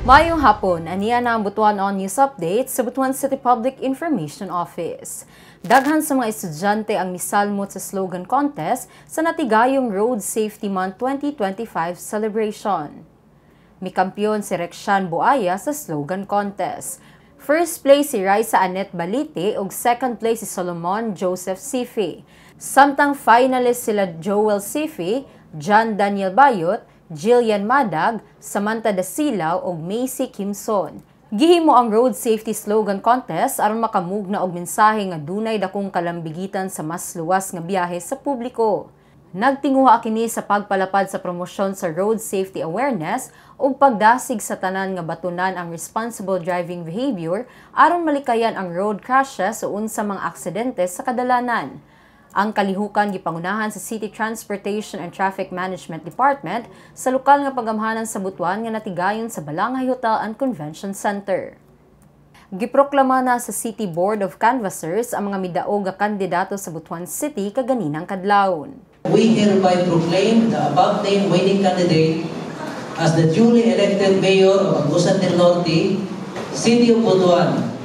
Mayong hapon, aniya na ang Butuan On News Update sa Butuan City Public Information Office. Daghan sa mga estudyante ang misalmot sa slogan contest sa natigayong Road Safety Month 2025 celebration. Mikampiyon si Rexan Buaya sa slogan contest. First place si Raisa Annette Balite ug second place si Solomon Joseph Sifi. Samtang finalist sila Joel Sifi, John Daniel Bayot, Jillian Madag, Samantha Dasilaw ug Macy Kimson. Gihimo ang road safety slogan contest aron makamugna og mensahe nga dunay dakong kalambigitan sa mas luwas nga biyahe sa publiko. Nagtinguha kini sa pagpalapad sa promosyon sa road safety awareness ug pagdasig sa tanan nga batunan ang responsible driving behavior aron malikayan ang road crashes o unsa mga aksidente sa kadalanan. Ang kalihukan gipangunahan sa City Transportation and Traffic Management Department sa lokal nga pagamhanan sa Butuan nga natigayon sa Balangay Hotel and Convention Center. Giproklama na sa City Board of Canvassers ang mga midaog nga kandidato sa Butuan City kaganinang kadlawon. We hereby proclaim the above-named winning candidate as the duly elected mayor of Agusan del Norte, City of Butuan.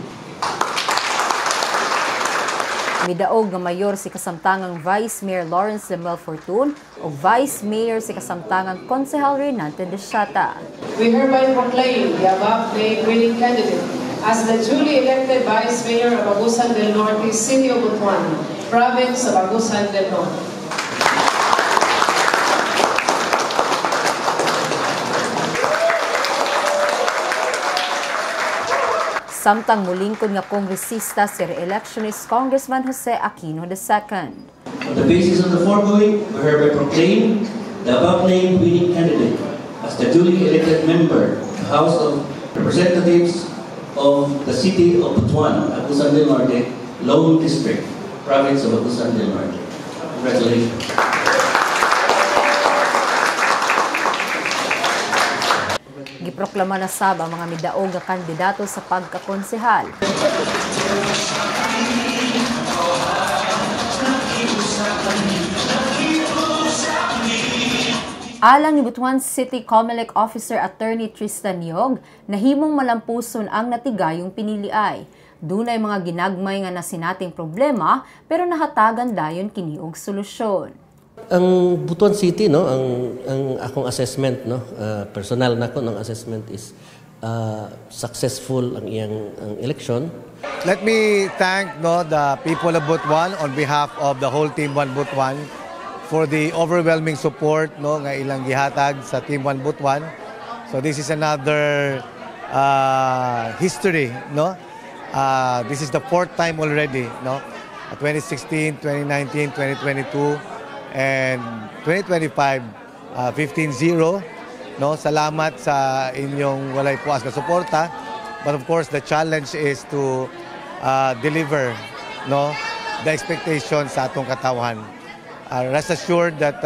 Midaog nga mayor si kasamtangang Vice Mayor Lawrence Lemuel Fortun o Vice Mayor si kasamtangang Konsehal Renante Desiata. We hereby proclaim the above-named winning candidate as the duly elected Vice Mayor of Agusan del Norte, City of Butuan, Province of Agusan del Norte. Samtang mulingkod nga kongresista si re-electionist Congressman Jose Aquino II. On the basis of the foregoing, we hereby proclaim the above-named winning candidate as the duly elected member of the House of Representatives of the City of Butuan, Agusan del Norte, Lone District, Province of Agusan del Norte. Congratulations. Giproklama na sab ang mga midaog nga kandidato sa pagkakonsehal. Alang ni Butuan City Comelec Officer Attorney Tristan Yog, nahimong malampuson ang natigayong piniliay. Dunay mga ginagmay nga nasinating problema pero nahatagan dayon kini og solusyon. Ang Butuan City, no, ang akong assessment, no, personal nako ng assessment is successful ang iyang election. Let me thank the people of Butuan on behalf of the whole Team 1 Butuan for the overwhelming support nga ilang gihatag sa Team 1 Butuan. So this is another history, no. This is the fourth time already, no. 2016, 2019, 2022. And 2025, 15-0. No? Salamat sa inyong walay puas na suporta. But of course, the challenge is to deliver, no, the expectations sa atong katawan. Rest assured that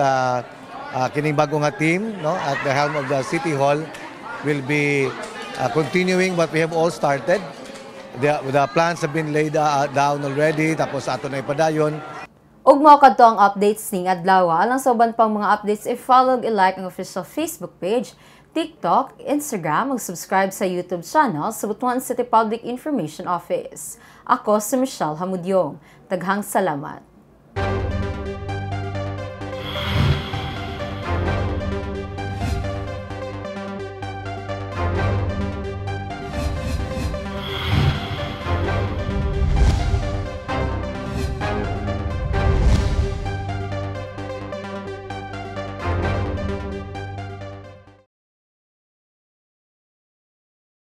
kining bagong nga team, no, at the helm of the City Hall will be continuing what we have all started. The plans have been laid down already, tapos ato na ipadayon. Ug mao kadto ang updates ning adlaw. Alang sa uban pang mga updates, i-follow ug i-like ang official Facebook page, TikTok, Instagram, ug subscribe sa YouTube channel sa Butuan City Public Information Office. Ako si Michelle Hamudyong. Daghang salamat.